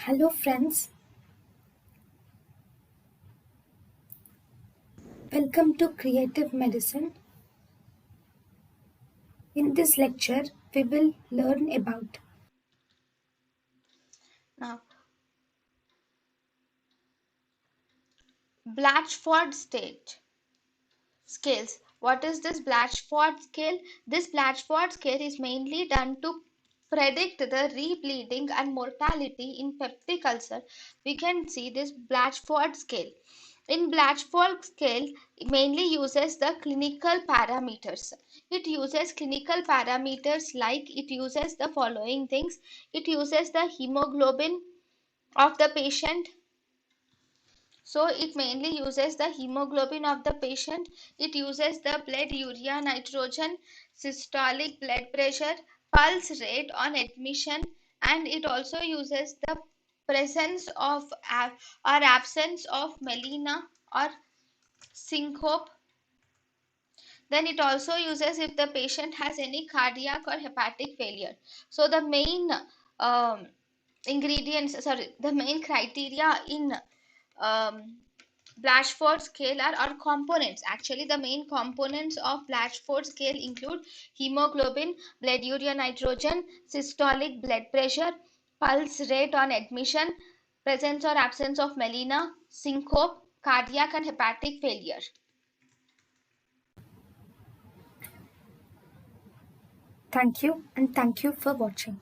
Hello, friends. Welcome to Creative Medicine. In this lecture, we will learn about Now, Blatchford scales. What is this Blatchford scale? This Blatchford scale is mainly done to predict the rebleeding and mortality in peptic ulcer. We can see this Blatchford scale. In Blatchford scale, it mainly uses the clinical parameters. It uses clinical parameters like it uses the following things. It uses the hemoglobin of the patient. So it mainly uses the hemoglobin of the patient. It uses the blood urea nitrogen, systolic blood pressure, pulse rate on admission, and it also uses the presence of or absence of melena or syncope. Then it also uses if the patient has any cardiac or hepatic failure. So the main um, the main criteria in um, Blatchford scale are components. Actually, the main components of Blatchford scale include hemoglobin, blood urea nitrogen, systolic blood pressure, pulse rate on admission, presence or absence of melena, syncope, cardiac and hepatic failure. thank you and thank you for watching.